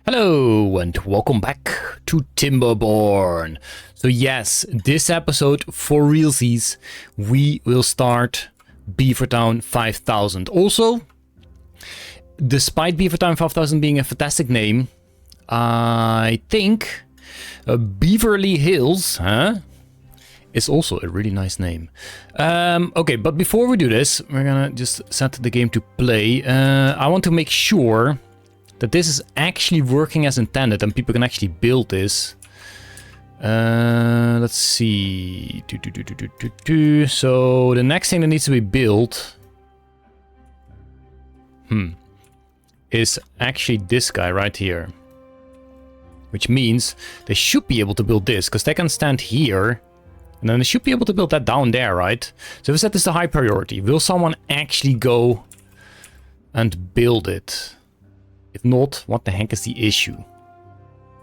Hello and welcome back to Timberborn. So yes, this episode for realsies, we will start Beavertown 5000. Also, despite Beavertown 5000 being a fantastic name, I think Beaverly Hills is also a really nice name. Okay, but before we do this, we're gonna just set the game to play. I want to make sure that this is actually working as intended and people can actually build this. Let's see. So the next thing that needs to be built is actually this guy right here. Which means they should be able to build this, because they can stand here. And then they should be able to build that down there, right? So if we set this to high priority, will someone actually go and build it? If not, what the heck is the issue?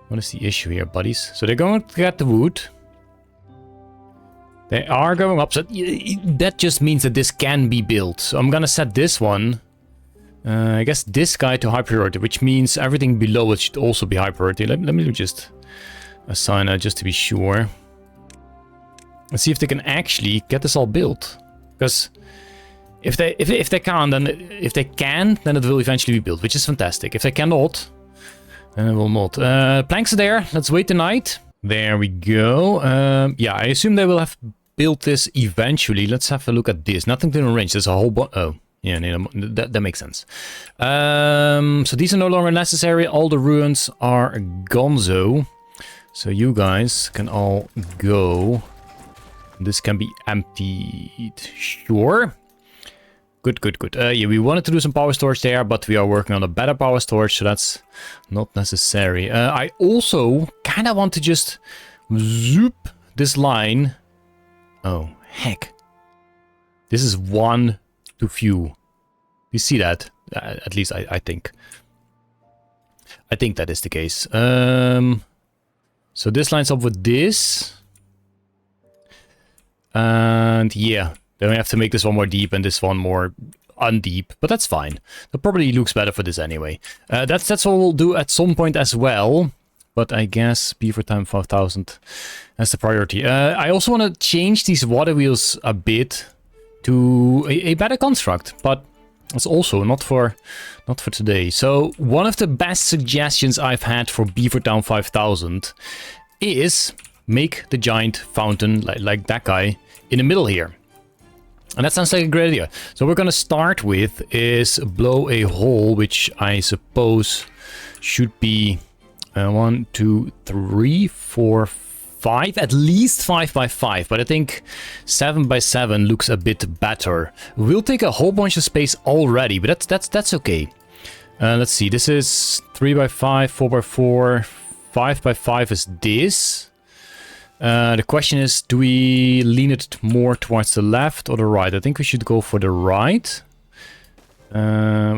What is the issue here, buddies? So they're going to get the wood. They are going up. So that just means that this can be built. So I'm going to set this one, I guess this guy to high priority, which means everything below it should also be high priority. Let me just assign that just to be sure. Let's see if they can actually get this all built. Because if they can, then it will eventually be built, which is fantastic. If they cannot, then it will not. Planks are there. Let's wait the night. There we go. Yeah, I assume they will have built this eventually. Let's have a look at this. Nothing to arrange. There's a whole bunch. Oh, yeah, that makes sense. So these are no longer necessary. All the ruins are gonzo. So you guys can all go. This can be emptied. Sure. Good. Yeah, we wanted to do some power storage there, but we are working on a better power storage, so that's not necessary. I also kind of want to just zoop this line. Oh, heck. This is one too few. You see that? At least I think. I think that is the case. So this lines up with this. And yeah. Then we have to make this one more deep and this one more undeep, but that's fine. That probably looks better for this anyway. That's what we'll do at some point as well, but I guess Beavertown 5000 as the priority. I also want to change these water wheels a bit to a better construct, but it's also not for today. So one of the best suggestions I've had for Beavertown 5000 is make the giant fountain like that guy in the middle here. And that sounds like a great idea. So what we're going to start with is blow a hole, which I suppose should be 1, 2, 3, 4, 5, at least 5 by 5. But I think 7 by 7 looks a bit better. We'll take a whole bunch of space already, but that's okay. Let's see. This is 3 by 5, 4 by 4, 5 by 5 is this. The question is, do we lean it more towards the left or the right? I think we should go for the right,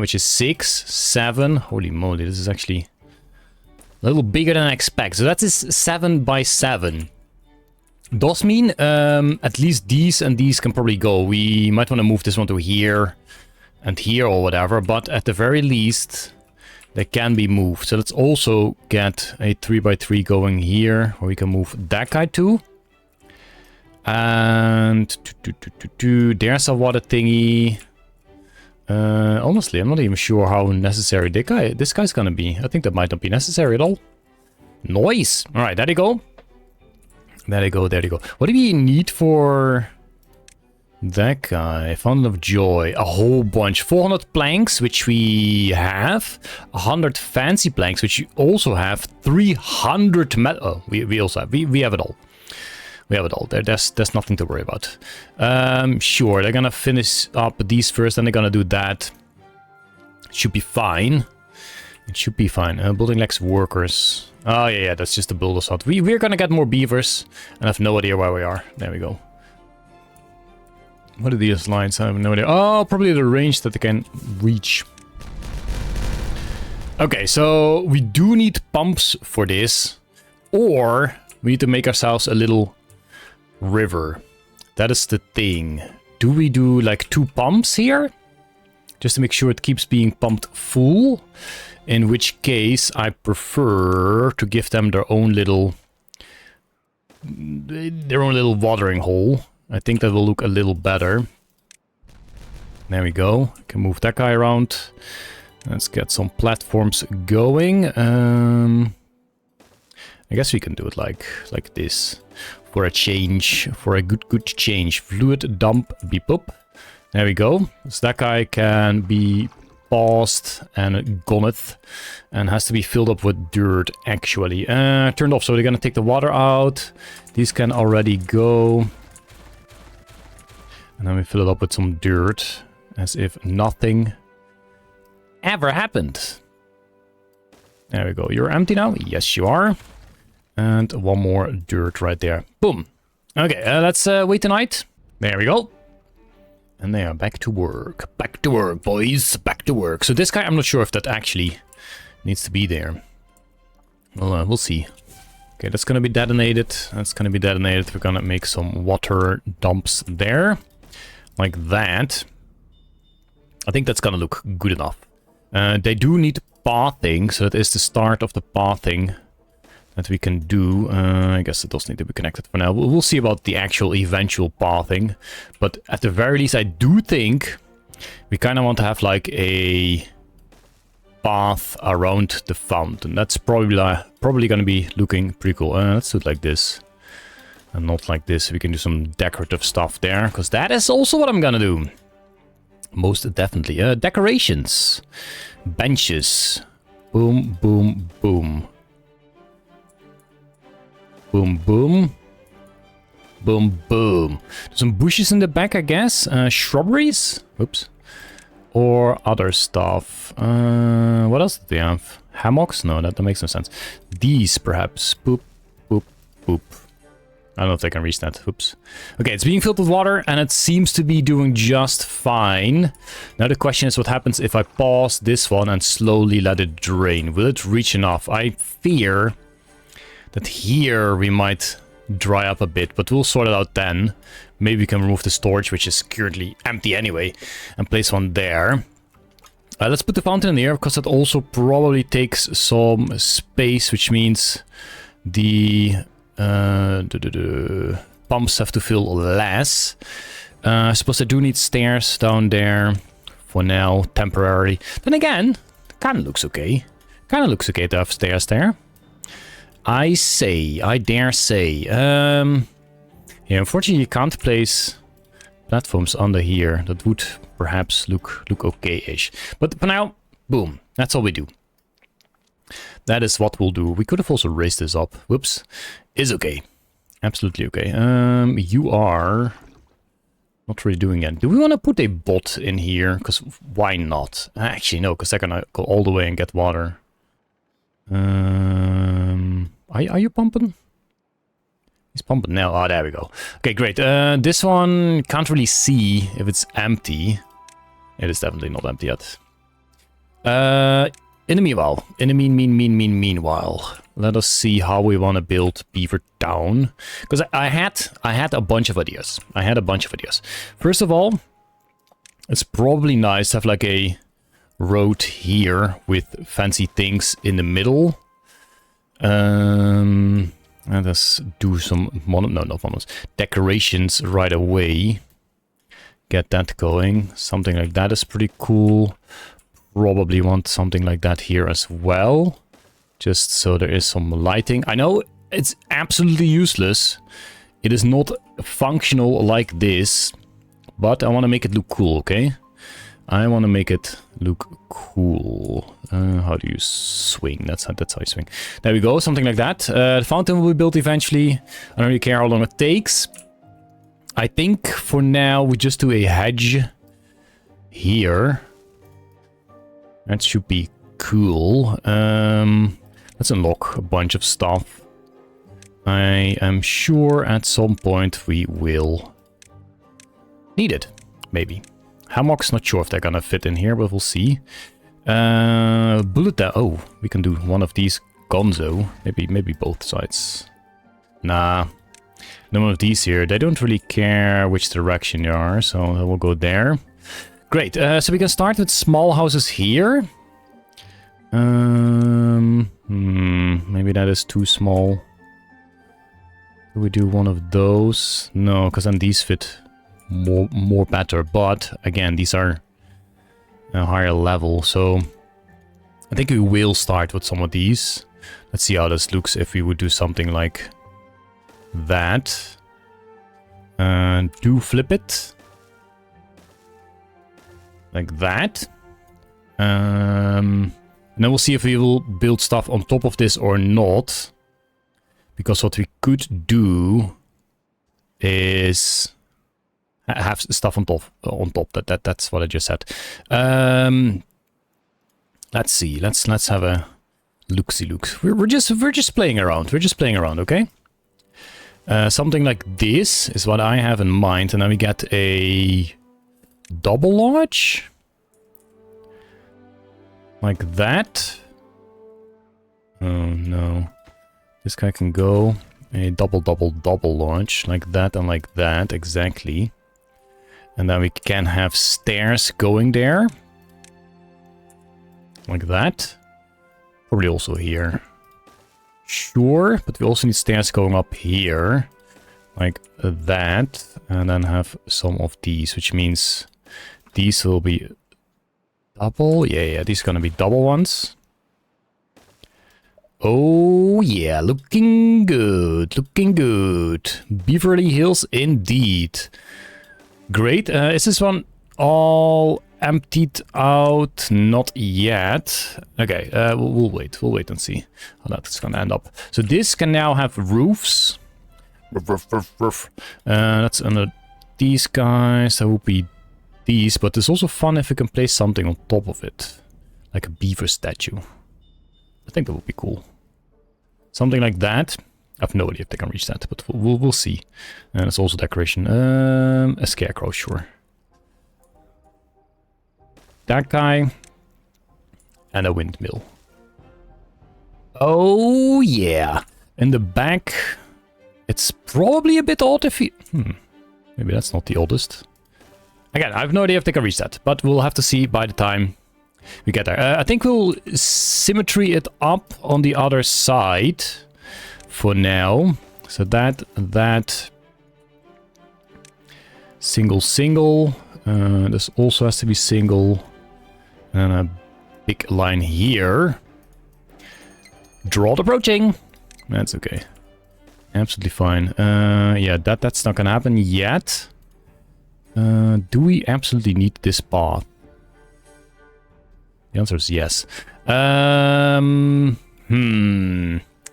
which is 6, 7. Holy moly, this is actually a little bigger than I expect. So that is 7 by 7. Does mean at least these and these can probably go. We might want to move this one to here and here or whatever, but at the very least they can be moved. So let's also get a 3 by 3 going here, where we can move that guy to. And there's a water thingy. Honestly, I'm not even sure how necessary this guy's gonna be. I think that might not be necessary at all. Nice. All right, there you go. There you go. What do we need for that guy? Fountain of Joy. A whole bunch. 400 planks, which we have. 100 fancy planks, which you also have. 300 metal. Oh, we also have. We have it all. We have it all. There's nothing to worry about. Sure, they're gonna finish up these first, then they're gonna do that. Should be fine. It should be fine. Building lacks workers. Oh yeah, that's just the builder's hut. We're gonna get more beavers, and I have no idea where we are. There we go. What are these lines? I have no idea. Oh, probably the range that they can reach. Okay, so we do need pumps for this. Or we need to make ourselves a little river. That is the thing. Do we do like 2 pumps here? just to make sure it keeps being pumped full. In which case, I prefer to give them their own little watering hole. I think that will look a little better. There we go. I can move that guy around. Let's get some platforms going. I guess we can do it like this. For a change. For a good change. Fluid dump beep up. There we go. So that guy can be paused and gonneth. And has to be filled up with dirt, actually. Turned off, so they're gonna take the water out. These can already go. And then we fill it up with some dirt. As if nothing ever happened. There we go. You're empty now? Yes, you are. And one more dirt right there. Boom. Okay, let's wait tonight. There we go. And they are back to work. Back to work, boys. Back to work. So this guy, I'm not sure if that actually needs to be there. Well, we'll see. Okay, that's going to be detonated. That's going to be detonated. We're going to make some water dumps there. Like that. I think that's going to look good enough. They do need pathing, so that is the start of the pathing that we can do. I guess it does need to be connected for now. We'll see about the actual eventual pathing. But at the very least, I do think we kind of want to have like a path around the fountain. That's probably going to be looking pretty cool. Let's do it like this. And not like this. We can do some decorative stuff there, because that is also what I'm going to do. Most definitely. Decorations. Benches. Boom, boom, boom. Boom, boom. Boom, boom. Some bushes in the back, I guess. Shrubberies? Oops. Or other stuff. What else do they have? Hammocks? No, that makes no sense. These, perhaps. Boop, boop, boop. I don't know if they can reach that. Oops. Okay, it's being filled with water, and it seems to be doing just fine. Now the question is, what happens if I pause this one and slowly let it drain? Will it reach enough? I fear that here we might dry up a bit, but we'll sort it out then. Maybe we can remove the storage, which is currently empty anyway, and place one there. Let's put the fountain in here, because that also probably takes some space, which means the pumps have to fill less. I suppose I do need stairs down there for now, temporarily. Then again, kind of looks okay. Kind of looks okay to have stairs there. I dare say. Yeah, unfortunately you can't place platforms under here. That would perhaps look okay-ish. But for now, boom. That's all we do. That is what we'll do. We could have also raised this up. Whoops. Is okay. Absolutely okay. You are not really doing it. Do we want to put a bot in here? Because why not? Actually, no, because they're gonna go all the way and get water. Are you pumping? He's pumping now. Oh, there we go. Okay, great. This one can't really see if it's empty. It is definitely not empty yet. In the meanwhile, let us see how we want to build Beaver Town. Because I had a bunch of ideas. First of all, it's probably nice to have like a road here with fancy things in the middle. Let us do some decorations right away. Get that going. Something like that is pretty cool. Probably want something like that here as well. Just so there is some lighting. I know it's absolutely useless. It is not functional like this. But I want to make it look cool, okay? I want to make it look cool. How do you swing? That's how you swing. There we go, something like that. The fountain will be built eventually. I don't really care how long it takes. I think for now we just do a hedge here. That should be cool. Let's unlock a bunch of stuff. I am sure at some point we will need it. Maybe. Hammocks, not sure if they're gonna fit in here, but we'll see. Bullet down. Oh, we can do one of these gonzo. Maybe both sides. Nah. No one of these here. They don't really care which direction you are, so we'll go there. Great. So we can start with small houses here. Maybe that is too small. Do we do one of those? No, because then these fit more better. But again, these are a higher level, so I think we will start with some of these. Let's see how this looks if we would do something like that. Do flip it like that. And then we'll see if we will build stuff on top of this or not. Because what we could do is have stuff on top. That's what I just said. Let's see. Let's have a look. We're just playing around. We're just playing around, okay? Something like this is what I have in mind, and then we get a double lodge like that. Oh no. This guy can go a double launch like that and like that, exactly. And then we can have stairs going there. Like that. Probably also here. Sure, but we also need stairs going up here. Like that. And then have some of these, which means these will be double. Yeah, these are gonna be double ones. Oh yeah, looking good, Beverly Hills indeed. Great, is this one all emptied out? Not yet. Okay, we'll wait and see how that's gonna end up. So this can now have roofs. That's under these guys, that will be these, but it's also fun if we can place something on top of it. Like a beaver statue. I think that would be cool. Something like that. I have no idea if they can reach that, but we'll see. And it's also decoration. A scarecrow, sure. That guy. And a windmill. Oh, yeah. In the back, it's probably a bit odd if he... Maybe that's not the oldest. Again, I have no idea if they can reach that, but we'll have to see by the time we get there. I think we'll symmetry it up on the other side for now. So that single. This also has to be single. And a big line here. Drought approaching. That's okay. Absolutely fine. Yeah, that's not gonna happen yet. Do we absolutely need this path? The answer is yes.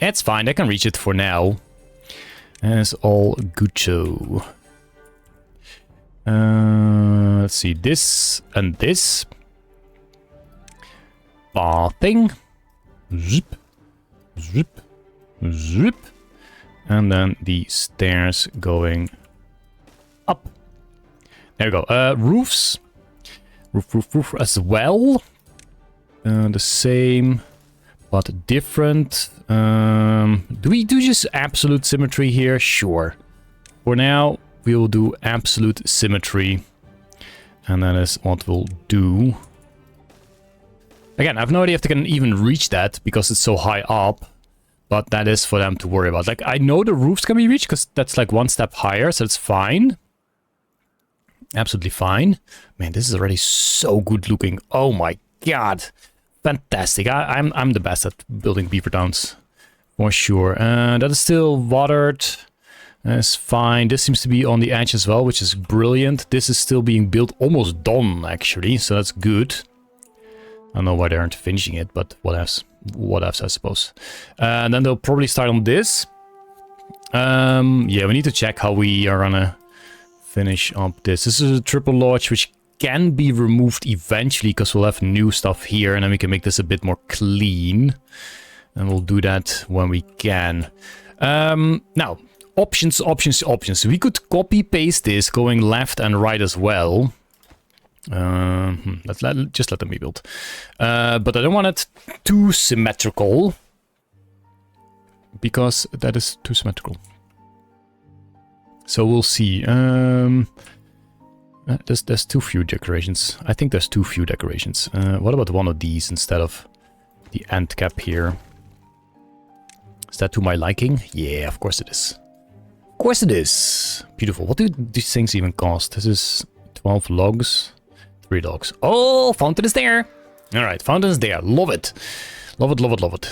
It's fine. I can reach it for now. And it's all good show. Let's see. This and this. Pathing. Zip. Zip. Zip. And then the stairs going up. There we go. Roofs. Roof as well. The same, but different. Do we do just absolute symmetry here? Sure. For now, we will do absolute symmetry. And that is what we'll do. Again, I have no idea if they can even reach that because it's so high up. But that is for them to worry about. Like, I know the roofs can be reached because that's like one step higher, so it's fine. Absolutely fine. Man, this is already so good looking. Oh my god. Fantastic. I'm the best at building beaver towns. For sure. That is still watered. That's fine. This seems to be on the edge as well, which is brilliant. This is still being built, almost done actually, so that's good. I don't know why they aren't finishing it, but what else, I suppose. And then they'll probably start on this. Yeah, we need to check how we are gonna finish up this. This is a triple lodge, which can be removed eventually, because we'll have new stuff here, and then we can make this a bit more clean. And we'll do that when we can. Now, options. We could copy-paste this, going left and right as well. Just let them be built. But I don't want it too symmetrical, because that is too symmetrical. So we'll see. There's too few decorations. I think there's too few decorations. What about one of these instead of the end cap here? Is that to my liking? Yeah, of course it is. Of course it is. Beautiful. What do these things even cost? This is 12 logs. 3 logs. Oh, fountain is there. All right, fountain is there. Love it. Love it, love it, love it.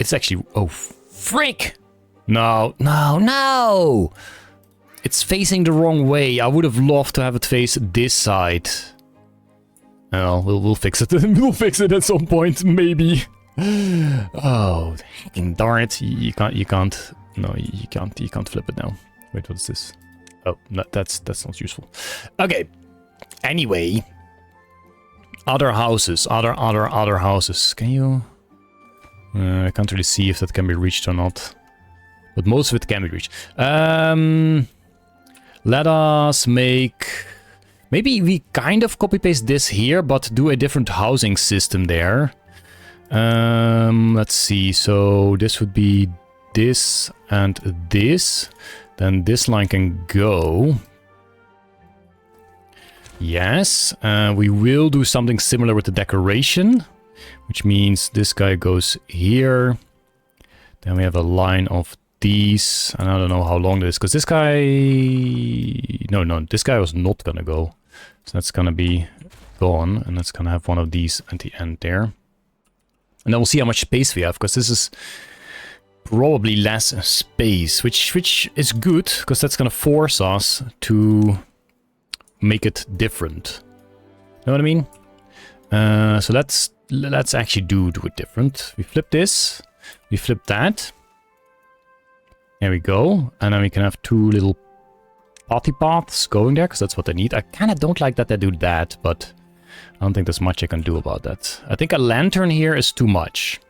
It's actually... Oh, frick! No, no, no! It's facing the wrong way. I would have loved to have it face this side. Well, we'll fix it. We'll fix it at some point, maybe. Oh, hecking darn it! You can't. No, you can't flip it now. Wait, what's this? Oh, no, that's not useful. Okay. Anyway, other houses, other houses. Can you? I can't really see if that can be reached or not. But most of it can be reached. Let us make... Maybe we kind of copy-paste this here, but do a different housing system there. Let's see. So this would be this and this. Then this line can go. Yes. We will do something similar with the decoration, which means this guy goes here. Then we have a line of these, and I don't know how long this is, because this guy... No, this guy was not gonna go. So that's gonna be gone, and that's gonna have one of these at the end there. And then we'll see how much space we have, because this is probably less space, which is good, because that's gonna force us to make it different. Know what I mean? So let's actually do it different. We flip this, we flip that. There we go. And then we can have 2 little potty paths going there, because that's what I need. I kind of don't like that they do that, but I don't think there's much I can do about that. I think a lantern here is too much.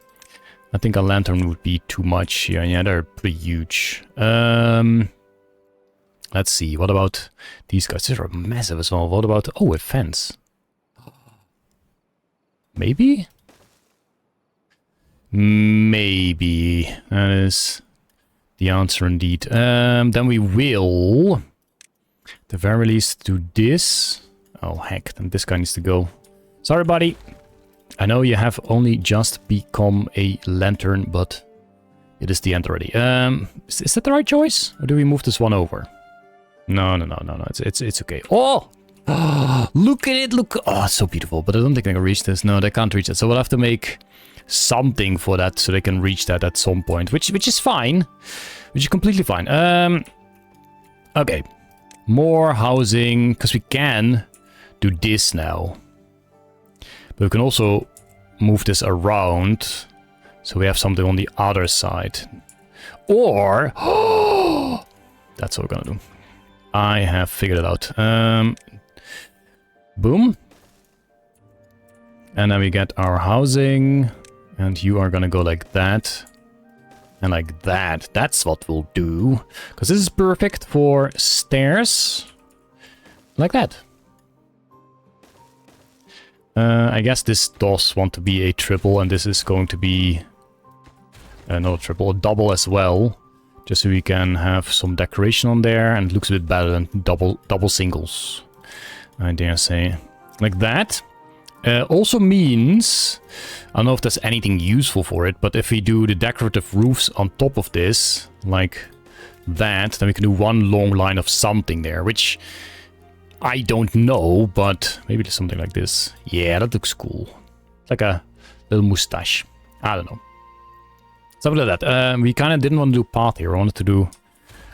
I think a lantern would be too much here. Yeah, they're pretty huge. Let's see. What about these guys? These are massive as well. What about... Oh, a fence. Maybe? Maybe. That is... the answer indeed. Then we will, at the very least, do this. Oh heck, then this guy needs to go. Sorry, buddy. I know you have only just become a lantern, but it is the end already. Is that the right choice, or do we move this one over? No. It's okay. Oh, look at it! Look. Oh, it's so beautiful. But I don't think they can reach this. No, they can't reach it. So we'll have to make something for that so they can reach that at some point, which is fine, which is completely fine. Okay, more housing, because we can do this now, but we can also move this around so we have something on the other side, or that's what we're gonna do. I have figured it out. Boom, and then we get our housing. And you are gonna go like that. And like that. That's what we'll do. Because this is perfect for stairs. Like that. I guess this does want to be a triple. And this is going to be... not a triple, a double as well. Just so we can have some decoration on there. And it looks a bit better than double singles. I dare say. Like that. Also means, I don't know if there's anything useful for it, but if we do the decorative roofs on top of this, like that, then we can do one long line of something there, which I don't know, but maybe there's something like this. Yeah, that looks cool. Like a little mustache. I don't know. Something like that. We kind of didn't want to do path here. I wanted to do...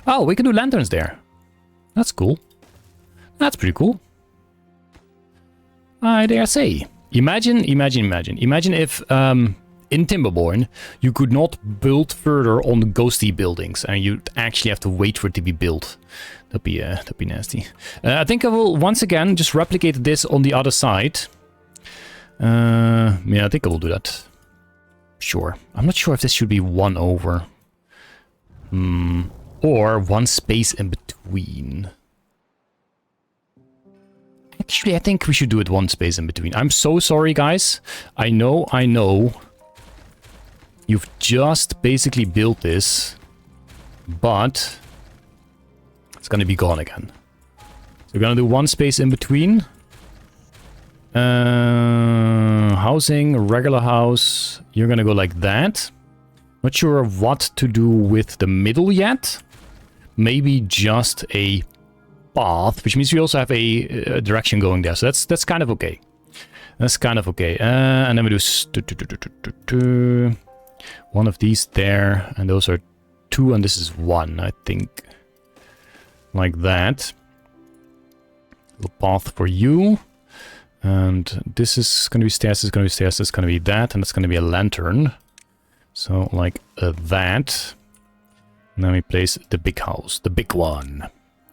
Oh, we can do lanterns there. That's cool. That's pretty cool. I dare say. Imagine if in Timberborn you could not build further on ghosty buildings and you'd actually have to wait for it to be built. That'd be nasty. I think I will once again just replicate this on the other side. Yeah, I think I will do that. Sure. I'm not sure if this should be 1 over. Or 1 space in between. Actually, I think we should do it 1 space in between. I'm so sorry, guys. I know. You've just basically built this. But it's gonna be gone again. So we're gonna do one space in between. Housing, regular house. You're gonna go like that. Not sure what to do with the middle yet. Maybe just a path, which means we also have a direction going there. So that's kind of okay. That's kind of okay. And then we do one of these there, and those are 2, and this is 1, I think. Like that. Little path for you. And this is going to be stairs, this is going to be stairs, this is going to be that, and it's going to be a lantern. So, like that. And then we place the big house, the big one.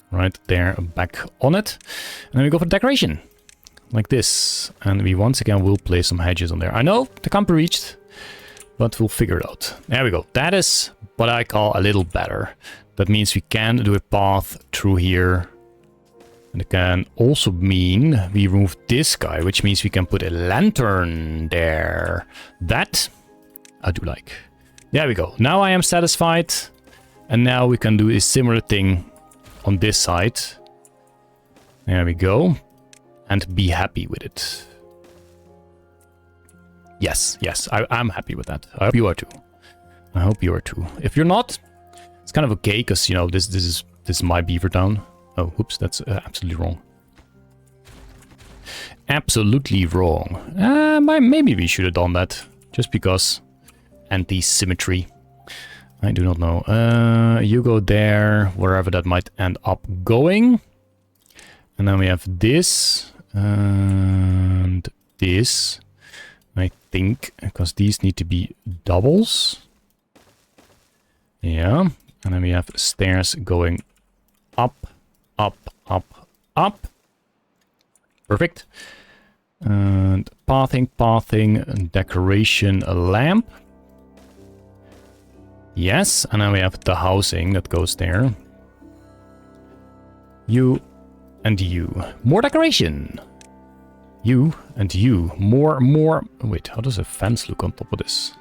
Right there, back on it. And then we go for decoration. Like this. And we once again will place some hedges on there. I know, they can't be reached, but we'll figure it out. There we go. That is what I call a little better. That means we can do a path through here. And it can also mean we remove this guy, which means we can put a lantern there. That I do like. There we go. Now I am satisfied. And now we can do a similar thing on this side. There we go. And be happy with it. Yes, I'm happy with that. I hope you are too. I hope you are too. If you're not, it's kind of okay, because, you know, this is my beaver town. Oh, oops, that's absolutely wrong. Absolutely wrong. Maybe we should have done that. Just because anti-symmetry. I do not know. You go there, wherever that might end up going. And then we have this. And this. I think, because these need to be doubles. Yeah. And then we have stairs going up, up, up, up. Perfect. And pathing, and decoration, a lamp. Yes, and then we have the housing that goes there. You and you. More decoration. You and you. More. Wait, how does a fence look on top of this?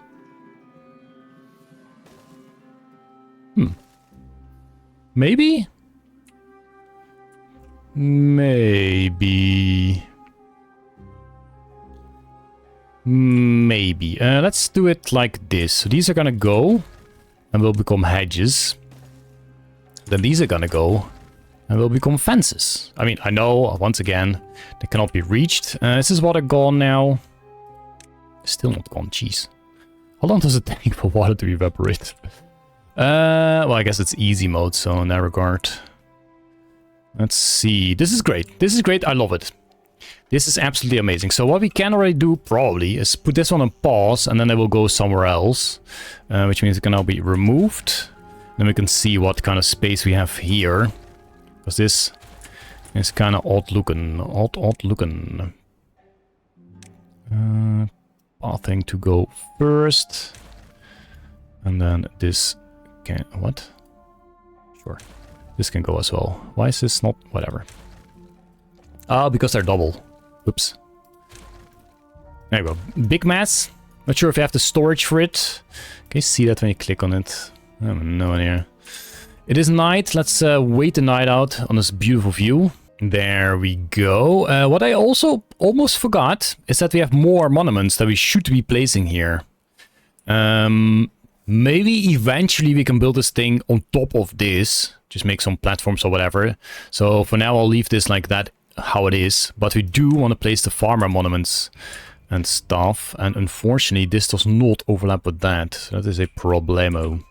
Maybe? Maybe. Let's do it like this. So these are gonna go and will become hedges. Then these are gonna go and will become fences. I mean, I know, once again, they cannot be reached. This is water gone now. Still not gone, jeez. How long does it take for water to evaporate? Well, I guess it's easy mode, so in that regard. Let's see. This is great. This is great. I love it. This is absolutely amazing. So what we can already do, probably, is put this one on pause, and then it will go somewhere else. Which means it can now be removed. Then we can see what kind of space we have here. Because this is kind of odd looking. Odd looking. Pathing to go first. And then this can... What? Sure. This can go as well. Why is this not... Whatever. Oh, because they're double. Oops. There you go. Big mass. Not sure if you have the storage for it. Can you see that when you click on it? I have no idea. It is night. Let's wait the night out on this beautiful view. There we go. What I also almost forgot is that we have more monuments that we should be placing here. Maybe eventually we can build this thing on top of this. Just make some platforms or whatever. So for now I'll leave this like that, how it is. But we do want to place the farmer monuments and stuff. And unfortunately this does not overlap with that. So that is a problemo.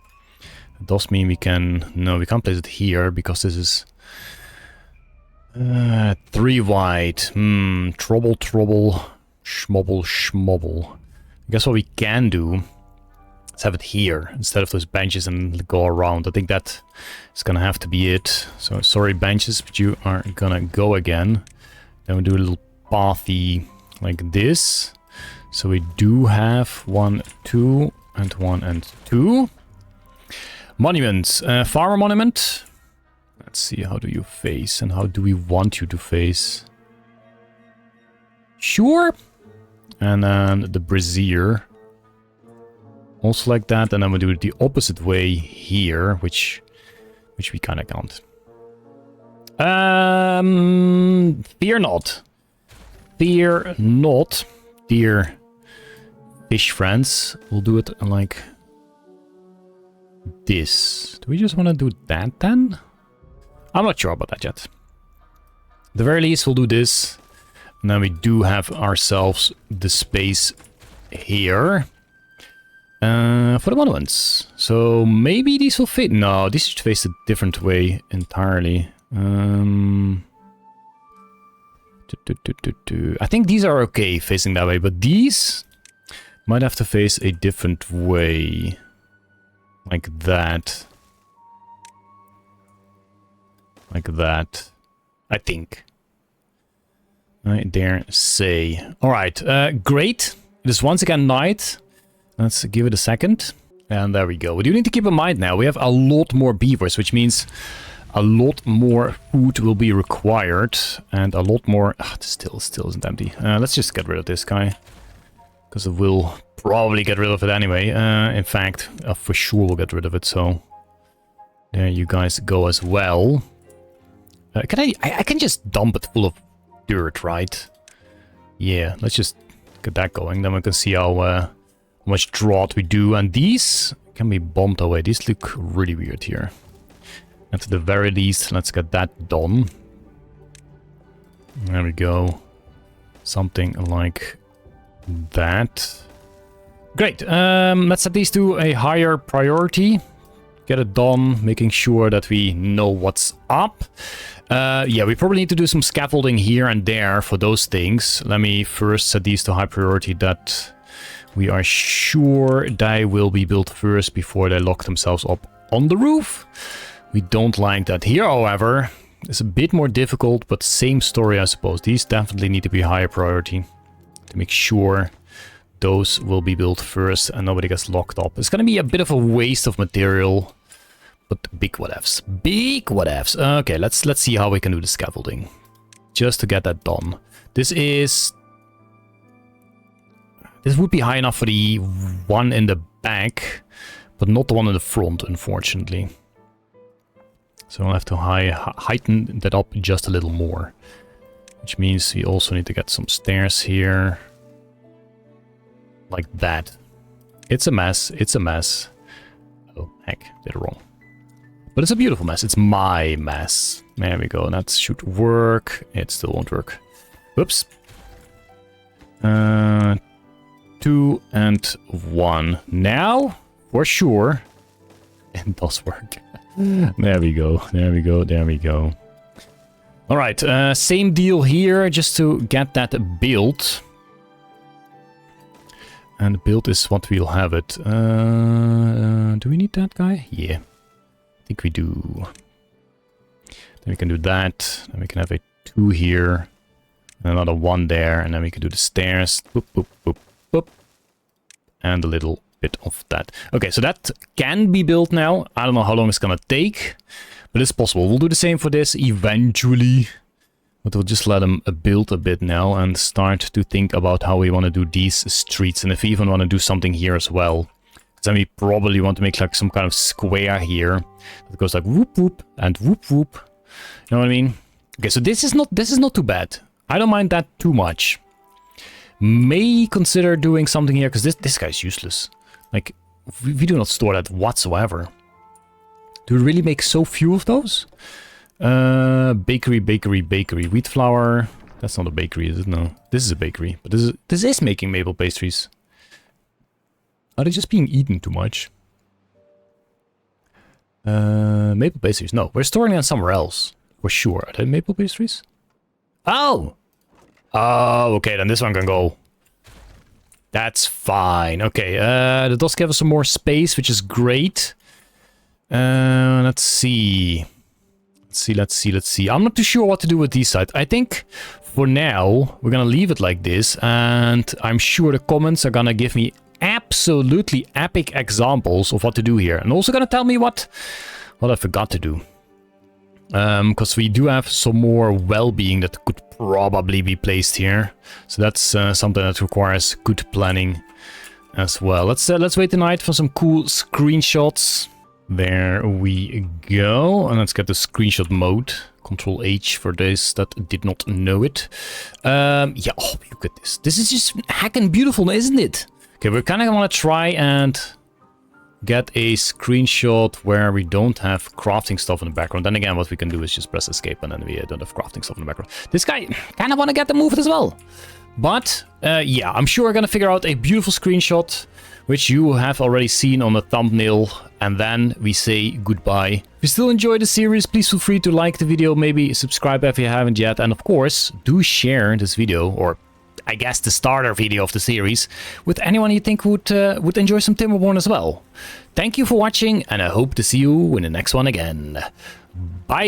It does mean we can... No, we can't place it here because this is... 3 wide. Trouble. Schmobble. I guess what we can do... Let's have it here instead of those benches and go around. I think that is gonna have to be it. So sorry benches, but you are gonna go again. Then we do a little pathy like this. So we do have 1, 2, and 1 and 2. Monuments. Farmer monument. Let's see, how do you face and how do we want you to face? Sure. And then the brazier. Also like that, and then we do it the opposite way here, which we kind of can't. Fear not. Fear not, dear fish friends. We'll do it like this. Do we just want to do that then? I'm not sure about that yet. At the very least, we'll do this. And then we do have ourselves the space here. For the monuments. So maybe these will fit. No, these should face a different way entirely. I think these are okay facing that way, but these might have to face a different way. Like that. Like that. I think. I dare say. Alright, great. It is once again night. Let's give it a second. And there we go. We do need to keep in mind now, we have a lot more beavers, which means a lot more food will be required. And a lot more... this still isn't empty. Let's just get rid of this guy. Because we'll probably get rid of it anyway. In fact, for sure we'll get rid of it, so... There you guys go as well. I can just dump it full of dirt, right? Yeah, let's just get that going. Then we can see how much drought we do. And these can be bombed away. These look really weird here. At the very least, let's get that done. There we go. Something like that. Great. Let's set these to a higher priority. Get it done, making sure that we know what's up. Yeah, we probably need to do some scaffolding here and there for those things. Let me first set these to high priority that we are sure they will be built first before they lock themselves up on the roof. We don't like that here, however. It's a bit more difficult, but same story, I suppose. These definitely need to be higher priority to make sure those will be built first and nobody gets locked up. It's going to be a bit of a waste of material, but big whatevs. Big whatevs. Okay, let's see how we can do the scaffolding. Just to get that done. This would be high enough for the one in the back, but not the one in the front, unfortunately. So I'll have to heighten that up just a little more. Which means we also need to get some stairs here. Like that. It's a mess. It's a mess. Oh, heck. Did it wrong. But it's a beautiful mess. It's my mess. There we go. That should work. It still won't work. Whoops. 2 and 1. Now, for sure, it does work. There we go. There we go. There we go. All right. Same deal here, just to get that built. And build is what we'll have it. Do we need that guy? Yeah. I think we do. Then we can do that. Then we can have a 2 here. And another 1 there. And then we can do the stairs. Boop, boop, boop, boop. And a little bit of that. Okay, so that can be built now. I don't know how long it's gonna take. But it's possible. We'll do the same for this eventually. But we'll just let them build a bit now and start to think about how we want to do these streets. And if we even want to do something here as well. Because then we probably want to make like some kind of square here. That goes like whoop whoop and whoop whoop. You know what I mean? Okay, so this is not too bad. I don't mind that too much. May consider doing something here because this guy's useless. Like, we do not store that whatsoever. Do we really make so few of those? Bakery. Wheat flour. That's not a bakery, is it? No. This is a bakery. But this is making maple pastries. Are they just being eaten too much? Maple pastries. No, we're storing them somewhere else. For sure. Are they maple pastries? Oh! Oh, okay, then this one can go. That's fine. Okay, that does give us some more space, which is great. Let's see. Let's see. I'm not too sure what to do with these sides. I think for now, we're gonna leave it like this. And I'm sure the comments are gonna give me absolutely epic examples of what to do here. And also gonna tell me what I forgot to do. Because we do have some more well-being that could probably be placed here. So that's something that requires good planning as well. Let's wait tonight for some cool screenshots. There we go. And let's get the screenshot mode. Control H for those that did not know it. Yeah, oh, look at this. This is just heckin' beautiful, isn't it? Okay, we're kind of gonna try and get a screenshot where we don't have crafting stuff in the background. Then again, what we can do is just press escape and then we don't have crafting stuff in the background. This guy kind of want to get them moved as well. But yeah, I'm sure we're going to figure out a beautiful screenshot, which you have already seen on the thumbnail. And then we say goodbye. If you still enjoy the series, please feel free to like the video, maybe subscribe if you haven't yet. And of course, do share this video, or I guess the starter video of the series, with anyone you think would enjoy some Timberborn as well. Thank you for watching, and I hope to see you in the next one again. Bye!